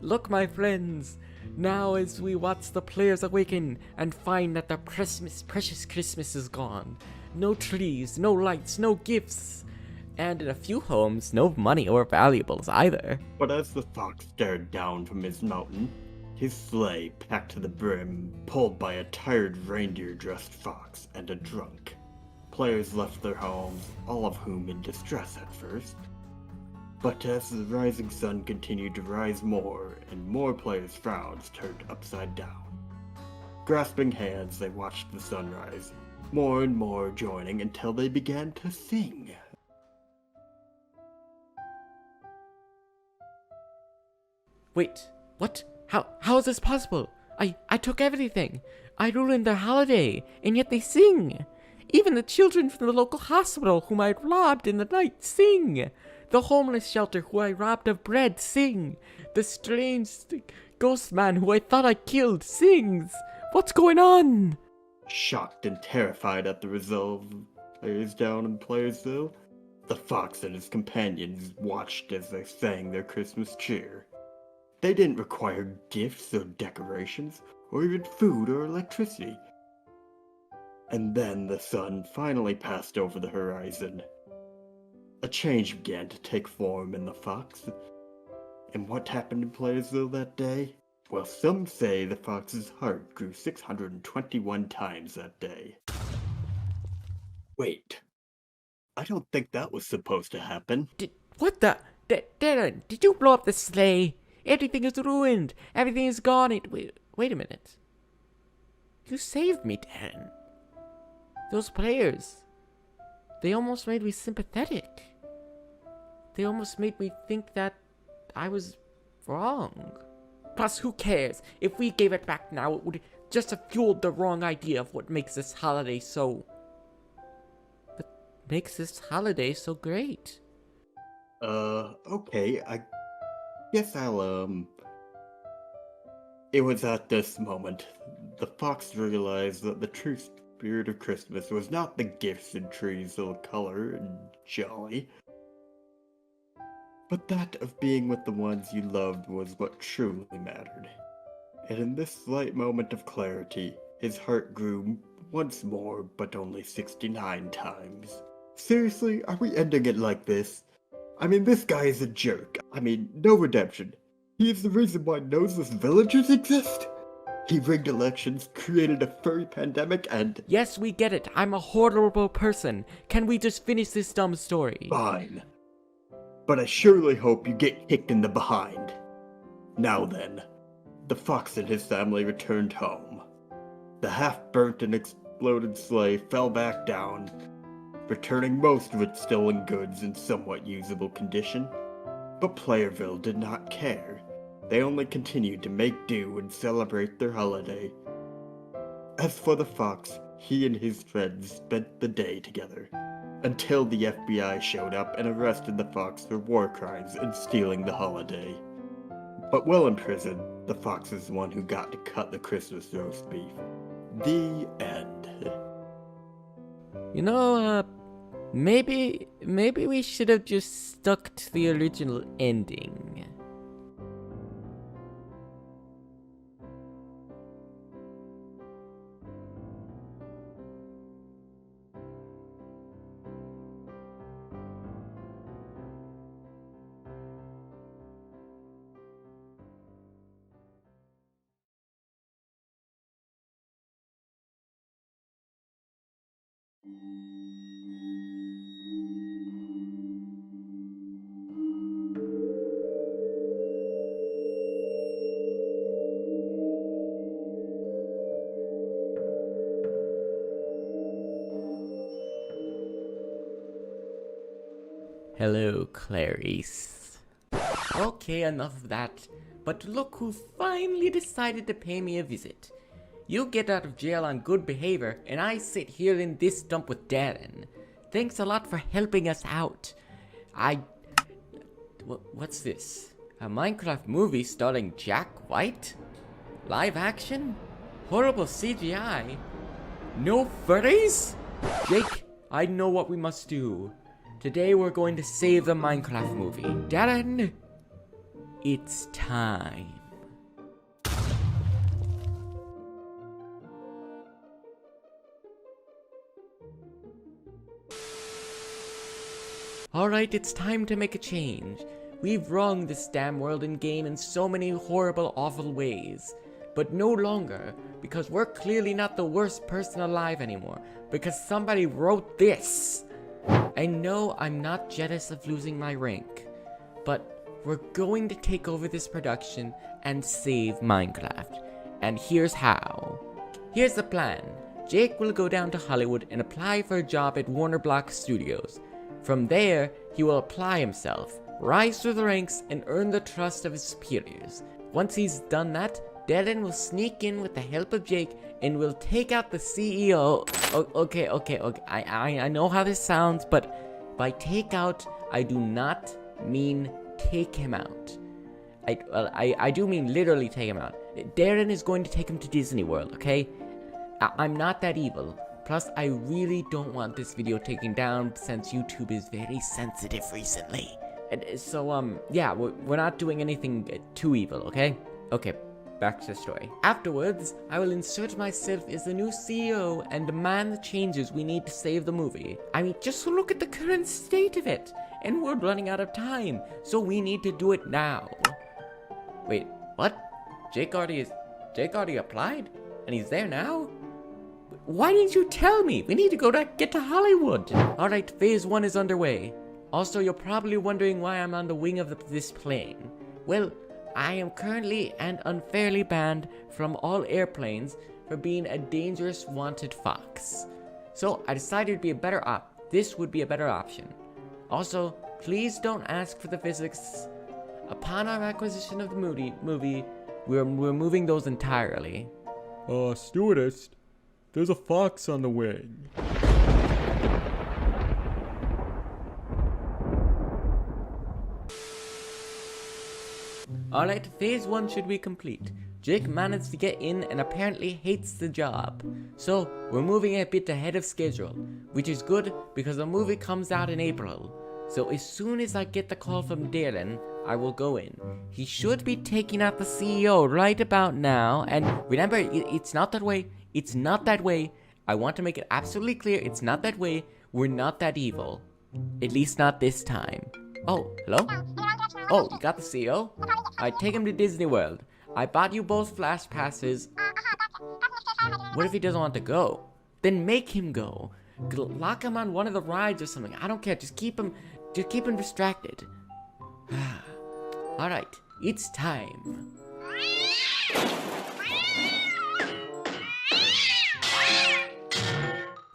Look, my friends, now as we watch the players awaken and find that the precious Christmas is gone. No trees, no lights, no gifts, and in a few homes, no money or valuables either. But as the fox stared down from his mountain, his sleigh packed to the brim, pulled by a tired reindeer-dressed fox and a drunk. Players left their homes, all of whom in distress at first. But as the rising sun continued to rise more, and more players' frowns turned upside down. Grasping hands, they watched the sunrise, more and more joining until they began to sing. Wait, what? How is this possible? I took everything. I ruined their holiday, and yet they sing. Even the children from the local hospital whom I robbed in the night sing. The homeless shelter who I robbed of bread sing. The strange ghost man who I thought I killed sings. What's going on? Shocked and terrified at the result of players down in Playersville, the fox and his companions watched as they sang their Christmas cheer. They didn't require gifts or decorations, or even food or electricity. And then the sun finally passed over the horizon. A change began to take form in the fox. And what happened in Playersville that day? Well, some say the fox's heart grew 621 times that day. Wait, I don't think that was supposed to happen. What the? Darren, did you blow up the sleigh? Everything is ruined. Everything is gone. Wait a minute. You saved me, Darren. Those players, they almost made me sympathetic. They almost made me think that I was wrong. Plus, who cares? If we gave it back now, it would just have fueled the wrong idea of what makes this holiday so... What makes this holiday so great? Okay, I guess I'll, It was at this moment the fox realized that the true spirit of Christmas was not the gifts and trees of color and jolly, but that of being with the ones you loved was what truly mattered. And in this slight moment of clarity, his heart grew once more, but only 69 times. Seriously, are we ending it like this? I mean, this guy is a jerk. I mean, no redemption. He is the reason why noseless villagers exist? He rigged elections, created a furry pandemic, and... Yes, we get it. I'm a horrible person. Can we just finish this dumb story? Fine. But I surely hope you get kicked in the behind. Now then, the fox and his family returned home. The half-burnt and exploded sleigh fell back down, returning most of its stolen goods in somewhat usable condition. But Playerville did not care. They only continued to make do and celebrate their holiday. As for the fox, he and his friends spent the day together, until the FBI showed up and arrested the fox for war crimes and stealing the holiday. But while in prison, the fox is the one who got to cut the Christmas roast beef. The end. You know, maybe we should have just stuck to the original ending. Hello, Clarice. Okay, enough of that. But look who finally decided to pay me a visit. You get out of jail on good behavior, and I sit here in this dump with Darren. Thanks a lot for helping us out. What's this? A Minecraft movie starring Jack White? Live action? Horrible CGI? No furries? Jake, I know what we must do. Today we're going to save the Minecraft movie. Darren, it's time. Alright, it's time to make a change. We've wronged this damn world and game in so many horrible, awful ways. But no longer, because we're clearly not the worst person alive anymore, because somebody wrote this. I know I'm not jealous of losing my rank, but we're going to take over this production and save Minecraft. And here's how. Here's the plan. Jake will go down to Hollywood and apply for a job at Warner Bros. Studios. From there, he will apply himself, rise through the ranks, and earn the trust of his superiors. Once he's done that, Darren will sneak in with the help of Jake and will take out the CEO. Okay. I know how this sounds, but by take out, I do not mean take him out. I do mean literally take him out. Darren is going to take him to Disney World, okay? I'm not that evil. Plus, I really don't want this video taken down since YouTube is very sensitive recently. And so, yeah, we're not doing anything too evil, okay? Okay, back to the story. Afterwards, I will insert myself as the new CEO and demand the changes we need to save the movie. I mean, just look at the current state of it. And we're running out of time, so we need to do it now. Wait, what? Jake already applied? And he's there now? Why didn't you tell me? We need to get to Hollywood. Alright, phase 1 is underway. Also, you're probably wondering why I'm on the wing of this plane. Well, I am currently and unfairly banned from all airplanes for being a dangerous wanted fox. So I decided this would be a better option. Also, please don't ask for the physics. Upon our acquisition of the movie, we're moving those entirely. Stewardess, there's a fox on the wing. Alright, phase 1 should be complete. Jake managed to get in and apparently hates the job. So, we're moving a bit ahead of schedule, which is good because the movie comes out in April. So as soon as I get the call from Darren, I will go in. He should be taking out the CEO right about now, and remember, it's not that way. It's not that way. I want to make it absolutely clear, it's not that way. We're not that evil. At least not this time. Oh, hello? Oh, you got the CEO? I take him to Disney World. I bought you both flash passes. What if he doesn't want to go? Then make him go. Lock him on one of the rides or something. I don't care. Just keep him distracted. Alright, it's time.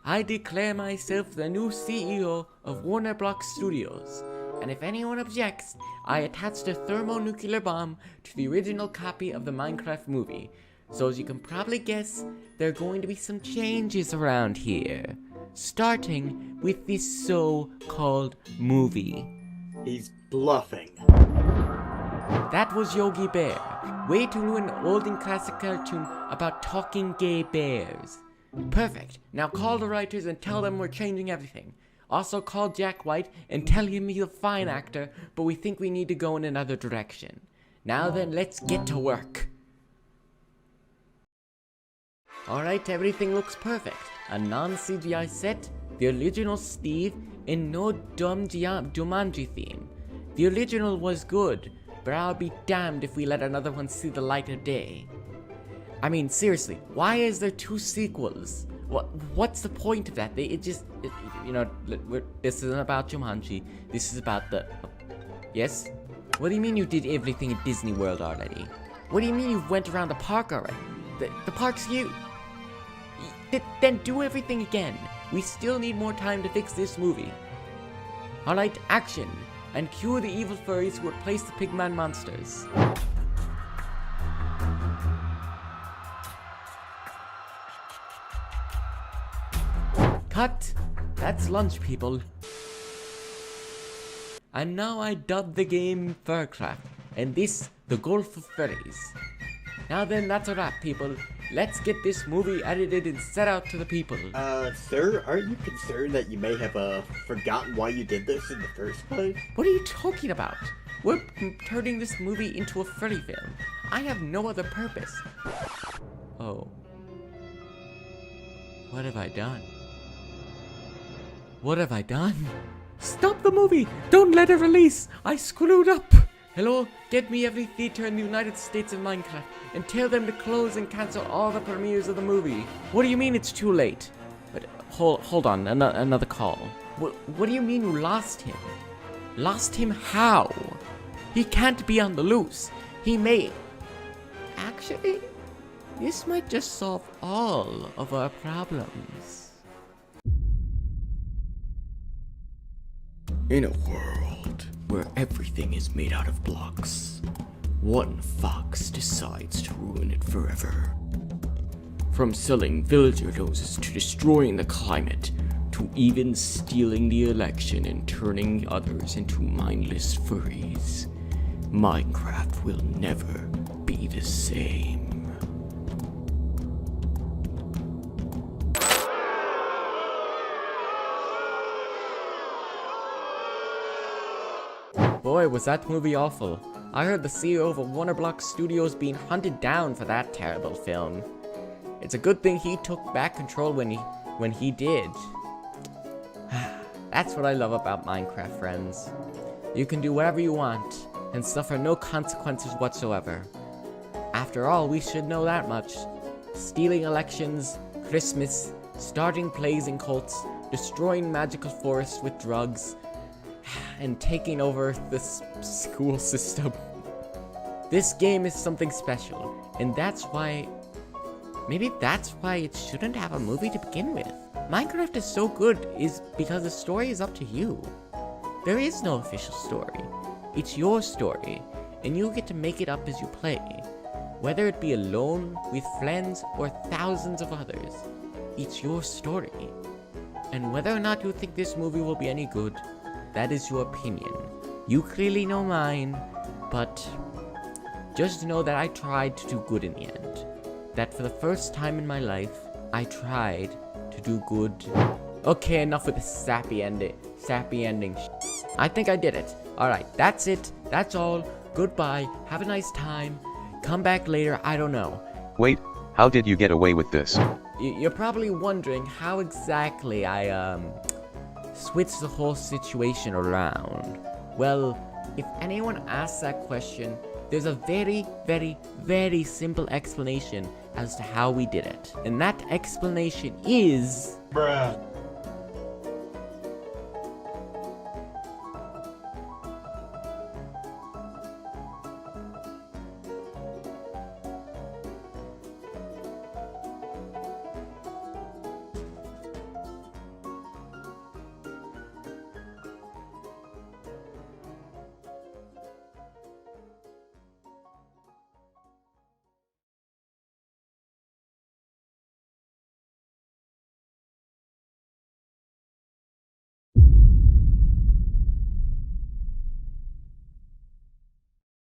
I declare myself the new CEO of Warner Bros. Studios. And if anyone objects, I attached a thermonuclear bomb to the original copy of the Minecraft movie. So as you can probably guess, there are going to be some changes around here. Starting with this so-called movie. He's bluffing. That was Yogi Bear. Way to ruin an old and classic cartoon about talking gay bears. Perfect. Now call the writers and tell them we're changing everything. Also call Jack White and tell him he's a fine actor, but we think we need to go in another direction. Now then, let's get to work. Alright, everything looks perfect. A non-CGI set, the original Steve, and no dumb Jumanji theme. The original was good, but I'll be damned if we let another one see the light of day. I mean, seriously, why is there 2 sequels? What's the point of that? This isn't about Jumanji. This is about the... Yes? What do you mean you did everything at Disney World already? What do you mean you went around the park already? The park's huge. Then do everything again. We still need more time to fix this movie. Alright, action! And cue the evil furries who replace the pigman monsters. Cut! That's lunch, people. And now I dub the game Furcraft, and this, the Gulf of Furries. Now then, that's a wrap, people. Let's get this movie edited and set out to the people. Sir, aren't you concerned that you may have, forgotten why you did this in the first place? What are you talking about? We're turning this movie into a furry film. I have no other purpose. Oh. What have I done? What have I done? Stop the movie! Don't let it release! I screwed up! Hello, get me every theater in the United States of Minecraft and tell them to close and cancel all the premieres of the movie. What do you mean it's too late? But hold on, another call. What do you mean you lost him? Lost him how? He can't be on the loose. He may... Actually, this might just solve all of our problems. In a world where everything is made out of blocks, one fox decides to ruin it forever. From selling villager noses to destroying the climate, to even stealing the election and turning others into mindless furries, Minecraft will never be the same. Boy, was that movie awful. I heard the CEO of Warner Block Studios being hunted down for that terrible film. It's a good thing he took back control when he did. That's what I love about Minecraft, friends. You can do whatever you want and suffer no consequences whatsoever. After all, we should know that much. Stealing elections, Christmas, starting plays and cults, destroying magical forests with drugs, and taking over the school system. This game is something special, and that's why... Maybe that's why it shouldn't have a movie to begin with. Minecraft is so good is because the story is up to you. There is no official story. It's your story, and you get to make it up as you play. Whether it be alone, with friends, or thousands of others, it's your story. And whether or not you think this movie will be any good, that is your opinion. You clearly know mine, but just know that I tried to do good in the end. That for the first time in my life, I tried to do good. Okay, enough with the sappy ending. I think I did it. Alright, that's it. That's all. Goodbye. Have a nice time. Come back later. I don't know. Wait, how did you get away with this? You're probably wondering how exactly I, switch the whole situation around. Well, if anyone asks that question, there's a very, very, very simple explanation as to how we did it. And that explanation is... Bruh.